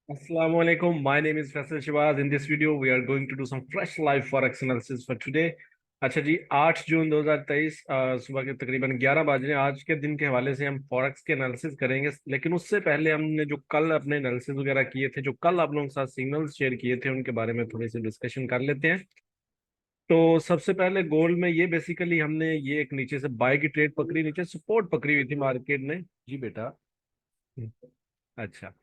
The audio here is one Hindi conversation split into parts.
Assalamu alaikum. My name is Faisal Shibaz. In this video, we are going to do some fresh live forex analysis for today. अच्छा जी, 8 जून 2023 सुबह के तकरीबन 11 बजे आज के दिन के हवाले से हम फॉरेक्स के एनालिसिस करेंगे। लेकिन उससे पहले हमने जो कल अपने एनालिसिस वगैरह किए थे, जो कल आप लोगों के साथ सिग्नल्स शेयर किए थे, उनके बारे में थोड़ी सी डिस्कशन कर लेते हैं। तो सबसे पहले गोल्ड में ये बेसिकली हमने ये एक नीचे से बाय की ट्रेड पकड़ी, नीचे सपोर्ट पकड़ी हुई थी मार्केट ने। जी बेटा। अच्छा।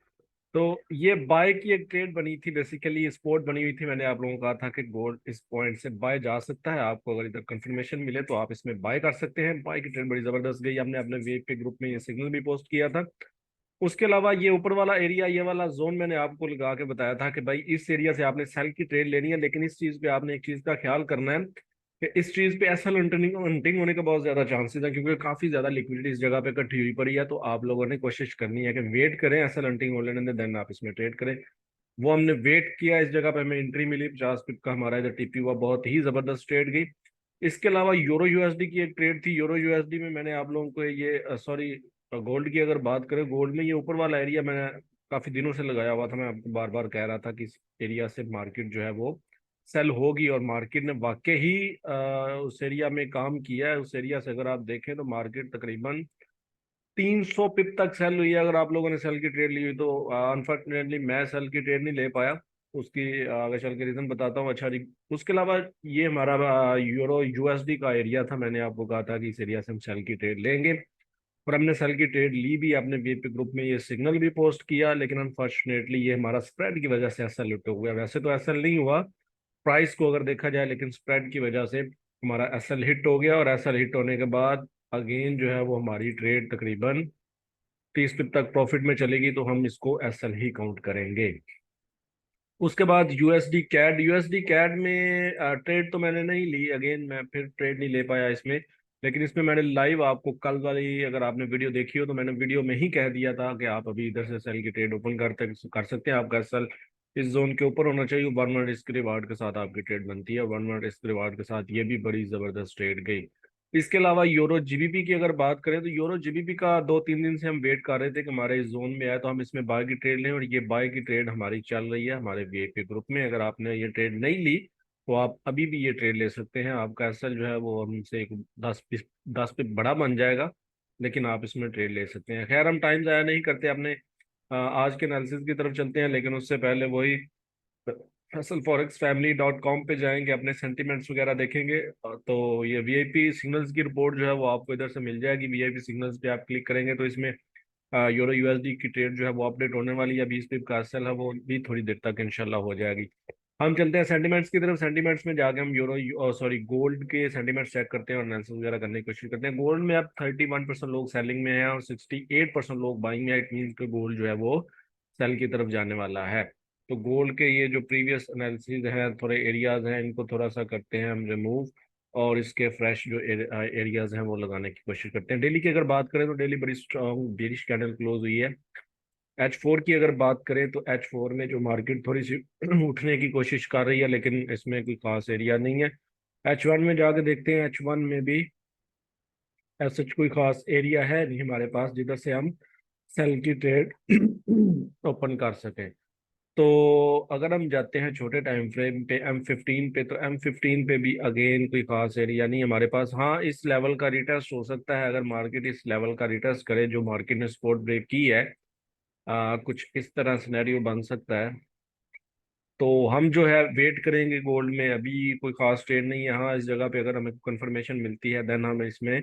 तो ये बाय की एक ट्रेड बनी थी, बेसिकली स्पॉट बनी हुई थी। मैंने आप लोगों को कहा था कि गोल्ड इस पॉइंट से बाय जा सकता है, आपको अगर इधर कंफर्मेशन मिले तो आप इसमें बाय कर सकते हैं। बाय की ट्रेड बड़ी जबरदस्त गई, हमने अपने वेब पे ग्रुप में ये सिग्नल भी पोस्ट किया था। उसके अलावा ये ऊपर वाला एरिया, ये वाला जोन मैंने आपको लगा के बताया था कि भाई इस एरिया से आपने सेल की ट्रेड लेनी है, लेकिन इस चीज पे आपने एक चीज का ख्याल करना है कि इस चीज पे एसएल हंटिंग हंटिंग होने का बहुत ज्यादा चांसेस है, क्योंकि काफी ज्यादा लिक्विडिटी इस जगह पे इकट्ठी हुई पड़ी है। तो आप लोगों ने कोशिश करनी है कि वेट करें एसएल हंटिंग हो लेने देन आप इसमें ट्रेड करें। वो हमने वेट किया, इस जगह पे हमें एंट्री मिली 50 पिप का, हमारा इधर टीपी हुआ, बहुत ही जबरदस्त ट्रेड गई। इसके अलावा यूरो यूएसडी की एक ट्रेड थी। यूरो यूएसडी में मैंने आप लोगों को ये सॉरी, गोल्ड की अगर बात करें, गोल्ड में ये ऊपर वाला एरिया मैंने काफी दिनों से लगाया हुआ था। मैं आपको बार बार कह रहा था कि इस एरिया से मार्केट जो है वो सेल होगी, और मार्केट ने वाकई ही उस एरिया में काम किया है। उस एरिया से अगर आप देखें तो मार्केट तकरीबन 300 पिप तक सेल हुई है। अगर आप लोगों ने सेल की ट्रेड ली हुई तो अनफॉर्चुनेटली मैं सेल की ट्रेड नहीं ले पाया। उसकी आगे चल के रीजन बताता हूँ। अच्छा जी, उसके अलावा ये हमारा यूरो यूएसडी का एरिया था। मैंने आपको कहा था कि इस एरिया से हम सेल की ट्रेड लेंगे, और हमने सेल की ट्रेड ली भी। आपने वीपी ग्रुप में ये सिग्नल भी पोस्ट किया, लेकिन अनफॉर्चुनेटली ये हमारा स्प्रेड की वजह से एसएल हिट हो गया। वैसे तो एसएल नहीं हुआ प्राइस को अगर देखा जाए, लेकिन स्प्रेड की वजह से हमारा एसएल हिट हो गया। और एसएल हिट होने के बाद अगेन जो है वो हमारी ट्रेड तकरीबन 30 पिप तक प्रॉफिट में चलेगी, तो हम इसको एसएल ही काउंट करेंगे। उसके बाद यूएसडी कैड में ट्रेड तो मैंने नहीं ली, अगेन मैं फिर ट्रेड नहीं ले पाया इसमें। लेकिन इसमें मैंने लाइव आपको कल वाली अगर आपने वीडियो देखी हो तो मैंने वीडियो में ही कह दिया था कि आप अभी इधर से सेल की ट्रेड ओपन कर सकते हैं। आपका सेल इस जोन के ऊपर होना चाहिए। 1 मिनट रिस्क रिवार्ड के साथ आपकी ट्रेड बनती है, 1 मिनट रिस्क रिवार्ड के साथ ये भी बड़ी जबरदस्त ट्रेड गई। इसके अलावा यूरो जीबीपी की अगर बात करें तो यूरो जीबीपी का 2-3 दिन से हम वेट कर रहे थे कि हमारे इस जोन में आए तो हम इसमें बाय की ट्रेड लें, और ये बाय की ट्रेड हमारी चल रही है हमारे वीआईपी ग्रुप में। अगर आपने ये ट्रेड नहीं ली तो आप अभी भी ये ट्रेड ले सकते हैं। आपका एसएल जो है वो हमसे एक 10 पे बड़ा बन जाएगा, लेकिन आप इसमें ट्रेड ले सकते हैं। खैर, हम टाइम ज़ाया नहीं करते अपने, आज के एनालिसिस की तरफ चलते हैं। लेकिन उससे पहले वही फसल फॉरेक्स फैमिली डॉट कॉम पे जाएंगे, अपने सेंटिमेंट्स वगैरह देखेंगे। तो ये वीआईपी सिग्नल्स की रिपोर्ट जो है वो आपको इधर से मिल जाएगी। वीआईपी सिग्नल्स पे आप क्लिक करेंगे तो इसमें यूरो यूएसडी की ट्रेड जो है वो अपडेट होने वाली है। 20 पिप का सेल है, वो भी थोड़ी देर तक इंशाल्लाह हो जाएगी। हम चलते हैं सेंटिमेंट्स की तरफ। सेंटिमेंट्स में जाके हम यूरो सॉरी गोल्ड के सेंटिमेंट्स चेक करते हैं और एनालिसिस वगैरह करने की कोशिश करते हैं। गोल्ड में अब 31% लोग सेलिंग में हैं और 68% लोग बाइंग है। इट मीन कि गोल्ड जो है वो सेल की तरफ जाने वाला है। तो गोल्ड के ये जो प्रीवियस एनालिसिस हैं, थोड़े एरियाज हैं, इनको थोड़ा सा करते हैं हम रिमूव, और इसके फ्रेश जो एरियाज हैं वो लगाने की कोशिश करते हैं। डेली की अगर बात करें तो डेली बड़ी स्ट्रॉन्ग बेरिश कैंडल क्लोज हुई है। H4 की अगर बात करें तो H4 में जो मार्केट थोड़ी सी उठने की कोशिश कर रही है, लेकिन इसमें कोई खास एरिया नहीं है। H1 में जाके देखते हैं। H1 में भी ऐसा कोई खास एरिया है नहीं हमारे पास जिधर से हम सेल की ट्रेड ओपन कर सकें। तो अगर हम जाते हैं छोटे टाइम फ्रेम पे M15 पे, तो M15 पे भी अगेन कोई खास एरिया नहीं हमारे पास। हाँ, इस लेवल का रिटेस्ट हो सकता है। अगर मार्केट इस लेवल का रिटेस्ट करे जो मार्केट ने सपोर्ट ब्रेक की है, कुछ इस तरह सिनेरियो बन सकता है। तो हम जो है वेट करेंगे। गोल्ड में अभी कोई खास ट्रेड नहीं है। हाँ, इस जगह पे अगर हमें कंफर्मेशन मिलती है देन हम इसमें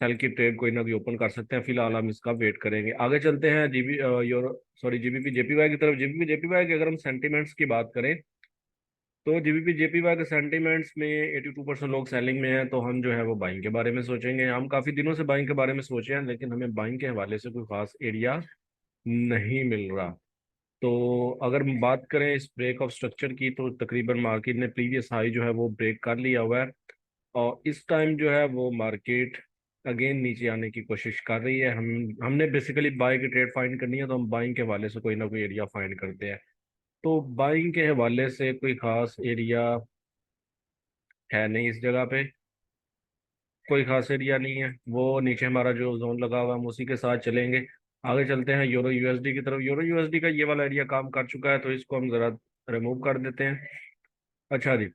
सेल की ट्रेड कोई ना कोई ओपन कर सकते हैं। फिलहाल हम इसका वेट करेंगे। आगे चलते हैं GB euro sorry GBP JPY की तरफ। जीबीपी जेपीवाई के अगर हम सेंटिमेंट्स की बात करें तो जीबीपी जेपीवाई के सेंटिमेंट्स में 82% लोग सेलिंग में हैं। तो हम जो है वो बाइंग के बारे में सोचेंगे। हम काफी दिनों से बाइंग के बारे में सोचे हैं, लेकिन हमें बाइंग के हवाले से कोई खास एरिया नहीं मिल रहा। तो अगर हम बात करें इस ब्रेक ऑफ स्ट्रक्चर की, तो तकरीबन मार्केट ने प्रीवियस हाई जो है वो ब्रेक कर लिया हुआ है, और इस टाइम जो है वो मार्केट अगेन नीचे आने की कोशिश कर रही है। हमने बेसिकली बाय की ट्रेड फाइंड करनी है, तो हम बाइंग के हवाले से कोई ना कोई एरिया फाइंड करते हैं। तो बाइंग के हवाले से कोई खास एरिया है नहीं इस जगह पे। कोई खास एरिया नहीं है, वो नीचे हमारा जो जोन लगा हुआ है हम उसी के साथ चलेंगे। आगे चलते हैं यूरो यूएसडी की तरफ। यूरो यूएसडी का ये वाला एरिया काम कर चुका है, तो इसको हम जरा रिमूव कर देते हैं। अच्छा जी,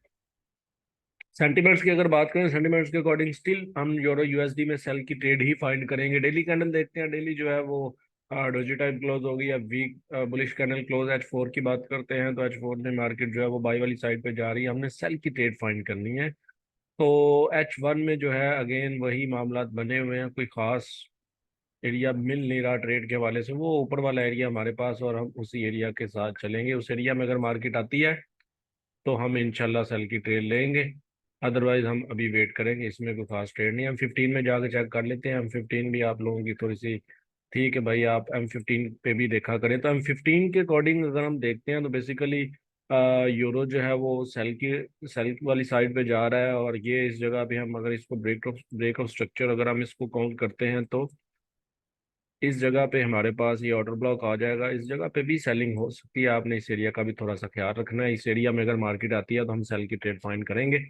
सेंटीमेंट्स की अगर बात करें, सेंटीमेंट्स के अकॉर्डिंग स्टिल हम यूरो यूएसडी में सेल की ट्रेड ही फाइंड करेंगे। डेली कैंडल देखते हैं, डेली जो है वो डोजी टाइप क्लोज होगी या week bullish candle close. H4 की बात करते हैं तो H4 में मार्केट जो है वो बाई वाली साइड पे जा रही है, हमने सेल की ट्रेड फाइंड करनी है। तो H1 में जो है अगेन वही मामला बने हुए हैं, कोई खास एरिया मिल नहीं रहा ट्रेड के हवाले से। वो ऊपर वाला एरिया हमारे पास, और हम उसी एरिया के साथ चलेंगे। उस एरिया में अगर मार्केट आती है तो हम इंशाल्लाह सेल की ट्रेड लेंगे, अदरवाइज हम अभी वेट करेंगे। इसमें कोई खास ट्रेड नहीं है। हम 15 में जाके चेक कर लेते हैं। M15 भी आप लोगों की थोड़ी सी ठीक है भाई, आप M15 पे भी देखा करें। तो M15 के अकॉर्डिंग अगर हम देखते हैं तो बेसिकली यूरो जो है वो सेल वाली साइड पे जा रहा है, और ये इस जगह पे हम अगर इसको ब्रेक ऑफ स्ट्रक्चर अगर हम इसको काउंट करते हैं तो इस जगह पे हमारे पास ये ऑर्डर ब्लॉक आ जाएगा। इस जगह पे भी सेलिंग हो सकती है, आपने इस एरिया का भी थोड़ा सा ख्याल रखना है। इस एरिया में अगर मार्केट आती है तो हम सेल की ट्रेड फाइंड करेंगे।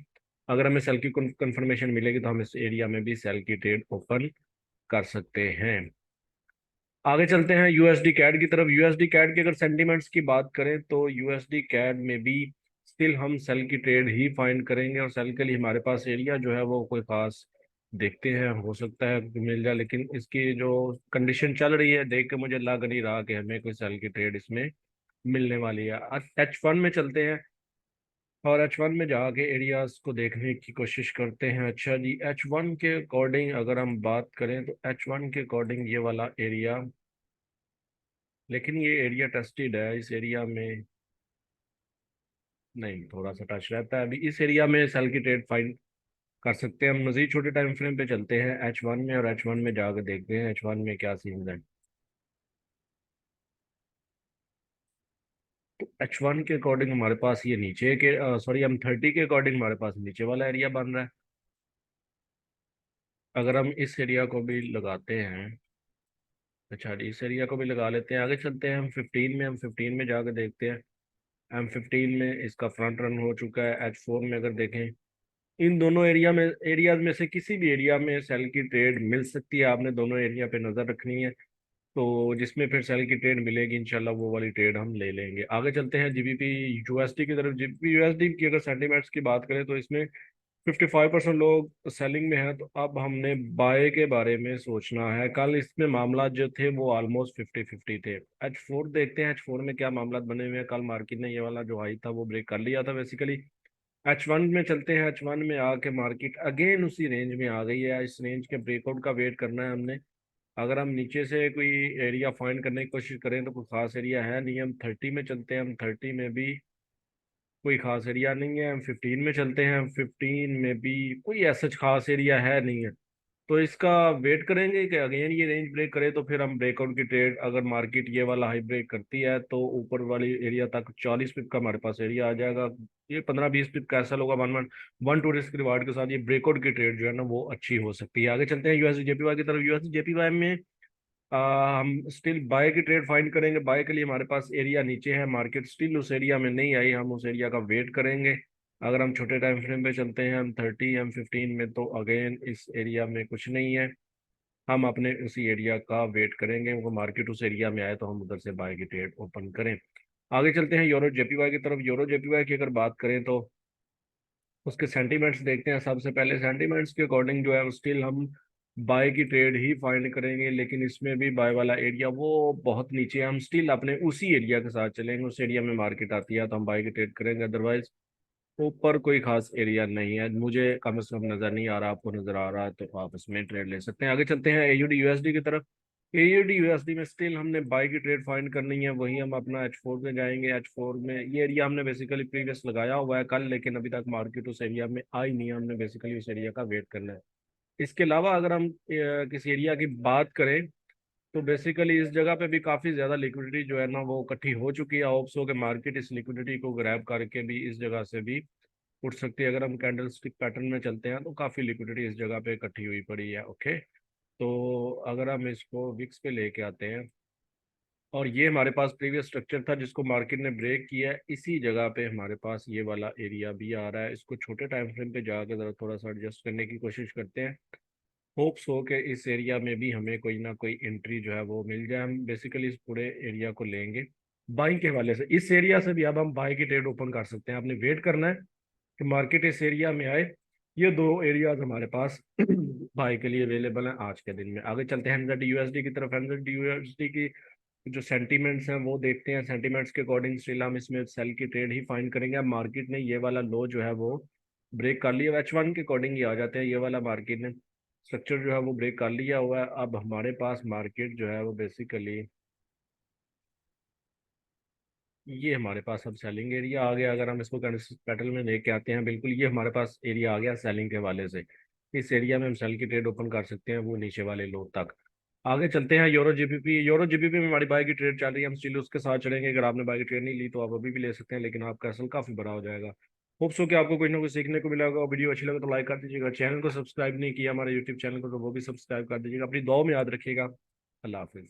अगर हमें सेल की कंफर्मेशन मिलेगी तो हम इस एरिया में भी सेल की ट्रेड ओपन कर सकते हैं। आगे चलते हैं यूएसडी कैड की तरफ। यूएसडी कैड की अगर सेंटीमेंट्स की बात करें तो यूएसडी कैड में भी स्टिल हम सेल की ट्रेड ही फाइंड करेंगे, और सेल के लिए हमारे पास एरिया जो है वो कोई खास देखते हैं, हो सकता है कि मिल जाए। लेकिन इसकी जो कंडीशन चल रही है देख के मुझे लग नहीं रहा कि हमें कोई सेल की ट्रेड इसमें मिलने वाली है। H1 में चलते हैं और H1 में जाके एरियाज को देखने की कोशिश करते हैं। अच्छा जी, H1 के अकॉर्डिंग अगर हम बात करें तो H1 के अकॉर्डिंग ये वाला एरिया, लेकिन ये एरिया टेस्टेड है। इस एरिया में नहीं, थोड़ा सा टच रहता है। अभी इस एरिया में सेल की ट्रेड फाइंड कर सकते हैं। हम मजीद छोटे टाइम फ्रेम पे चलते हैं H1 में, और H1 में जाकर देखते हैं H1 में क्या सीन है। तो H1 के अकॉर्डिंग हमारे पास ये नीचे के सॉरी M30 के अकॉर्डिंग हमारे पास नीचे वाला एरिया बन रहा है। अगर हम इस एरिया को भी लगाते हैं, अच्छा जी, इस एरिया को भी लगा लेते हैं। आगे चलते हैं हम 15 में जाकर देखते हैं। M15 में इसका फ्रंट रन हो चुका है। H4 में अगर देखें, इन दोनों एरियाज में से किसी भी एरिया में सेल की ट्रेड मिल सकती है। आपने दोनों एरिया पे नजर रखनी है, तो जिसमें फिर सेल की ट्रेड मिलेगी इंशाल्लाह वो वाली ट्रेड हम ले लेंगे। आगे चलते हैं जीबीपी यूएसडी की तरफ। जीबीपी यूएसडी की अगर सेंटीमेंट्स की बात करें तो इसमें 55% लोग सेलिंग में है। तो अब हमने बाय के बारे में सोचना है। कल इसमें मामला जो थे वो ऑलमोस्ट 50-50 थे। H4 देखते हैं H4 में क्या मामला बने हुए हैं। कल मार्केट ने ये वाला जो हाई था वो ब्रेक कर लिया था बेसिकली। H1 में चलते हैं। H1 में आके मार्केट अगेन उसी रेंज में आ गई है। इस रेंज के ब्रेकआउट का वेट करना है हमने। अगर हम नीचे से कोई एरिया फाइंड करने की कोशिश करें तो कोई खास एरिया है नहीं। हम 30 में चलते हैं। हम 30 में भी कोई खास एरिया नहीं है। हम 15 में चलते हैं। हम 15 में भी कोई ऐसा खास एरिया है नहीं है। तो इसका वेट करेंगे कि अगेन ये रेंज ब्रेक करे तो फिर हम ब्रेकआउट की ट्रेड, अगर मार्केट ये वाला हाई ब्रेक करती है तो ऊपर वाली एरिया तक 40 पिप का हमारे पास एरिया आ जाएगा। ये 15-20 पिप का ऐसा होगा, 1 1 2 रिस्क रिवार्ड के साथ ये ब्रेकआउट की ट्रेड जो है ना वो अच्छी हो सकती है। आगे चलते हैं यूएसडी जेपीवाई की तरफ। यूएसडी जेपीवाई में हम स्टिल बाय की ट्रेड फाइंड करेंगे। बाय के लिए हमारे पास एरिया नीचे है, मार्केट स्टिल उस एरिया में नहीं आई, हम उस एरिया का वेट करेंगे। अगर हम छोटे टाइम फ्रेम पे चलते हैं हम 30 M15 में, तो अगेन इस एरिया में कुछ नहीं है। हम अपने उसी एरिया का वेट करेंगे, वो मार्केट उस एरिया में आए तो हम उधर से बाय की ट्रेड ओपन करें। आगे चलते हैं यूरो जेपीवाई की तरफ। यूरो जेपीवाई की अगर बात करें तो उसके सेंटीमेंट्स देखते हैं। सबसे पहले सेंटीमेंट्स के अकॉर्डिंग जो है स्टिल हम बाय की ट्रेड ही फाइंड करेंगे, लेकिन इसमें भी बाय वाला एरिया वो बहुत नीचे है। हम स्टिल अपने उसी एरिया के साथ चलेंगे। उस एरिया में मार्केट आती है तो हम बाय की ट्रेड करेंगे, अदरवाइज ऊपर कोई खास एरिया नहीं है। मुझे कम से कम नज़र नहीं आ रहा, आपको नज़र आ रहा है तो आप इसमें ट्रेड ले सकते हैं। आगे चलते हैं एयूडी यूएसडी की तरफ। एयूडी यूएसडी में स्टिल हमने बाई की ट्रेड फाइंड करनी है। वही हम अपना H4 में जाएंगे। H4 में ये एरिया हमने बेसिकली प्रीवियस लगाया हुआ है कल, लेकिन अभी तक मार्केट उस एरिया में आई नहीं है। हमने बेसिकली उस एरिया का वेट करना है। इसके अलावा अगर हम किसी एरिया की बात करें तो बेसिकली इस जगह पे भी काफ़ी ज़्यादा लिक्विडिटी जो है ना वो इकट्ठी हो चुकी है। होप्स हो कि मार्केट इस लिक्विडिटी को ग्रैब करके भी इस जगह से भी उठ सकती है। अगर हम कैंडल स्टिक पैटर्न में चलते हैं तो काफ़ी लिक्विडिटी इस जगह पे इकट्ठी हुई पड़ी है। ओके, तो अगर हम इसको विक्स पे लेके आते हैं, और ये हमारे पास प्रीवियस स्ट्रक्चर था जिसको मार्केट ने ब्रेक किया है, इसी जगह पे हमारे पास ये वाला एरिया भी आ रहा है। इसको छोटे टाइम फ्रेम पे जाकर ज़रा थोड़ा सा एडजस्ट करने की कोशिश करते हैं। होप्स हो कि इस एरिया में भी हमें कोई ना कोई एंट्री जो है वो मिल जाए। हम बेसिकली इस पूरे एरिया को लेंगे बाइंग के हवाले से। इस एरिया से भी अब हम बाई की ट्रेड ओपन कर सकते हैं। आपने वेट करना है कि मार्केट इस एरिया में आए। ये दो एरियाज हमारे पास बाई के लिए अवेलेबल हैं आज के दिन में। आगे चलते हैं 100 USD की तरफ। 100 USD की जो सेंटीमेंट्स हैं वो देखते हैं। सेंटीमेंट्स के अकॉर्डिंग स्टिल हम इसमें सेल की ट्रेड ही फाइंड करेंगे। अब मार्केट ने ये वाला लो जो है वो ब्रेक कर लिया। H1 के अकॉर्डिंग ही आ जाते हैं। ये वाला मार्केट ने स्ट्रक्चर जो है वो ब्रेक कर लिया हुआ है। अब हमारे पास मार्केट जो है वो बेसिकली ये हमारे पास अब सेलिंग एरिया आ गया। अगर हम इसको पैटर्न में लेके आते हैं, बिल्कुल ये हमारे पास एरिया आ गया सेलिंग के हवाले से। इस एरिया में हम सेल की ट्रेड ओपन कर सकते हैं वो नीचे वाले लो तक। आगे चलते हैं यूरो जीबीपी। यूरो जीबीपी में हमारी बाय की ट्रेड चल रही है। हम स्टिल उसके साथ चलेंगे। अगर आपने बाय की ट्रेड नहीं ली तो आप अभी भी ले सकते हैं, लेकिन आपका असल काफी बड़ा हो जाएगा। होप्स हो कि आपको कुछ ना कुछ सीखने को मिला होगा। वीडियो अच्छी लगे तो लाइक कर दीजिएगा। चैनल को सब्सक्राइब नहीं किया हमारे यूट्यूब चैनल को तो वो भी सब्सक्राइब कर दीजिएगा। अपनी दुआ में याद रखिएगा। अल्लाह हाफिज।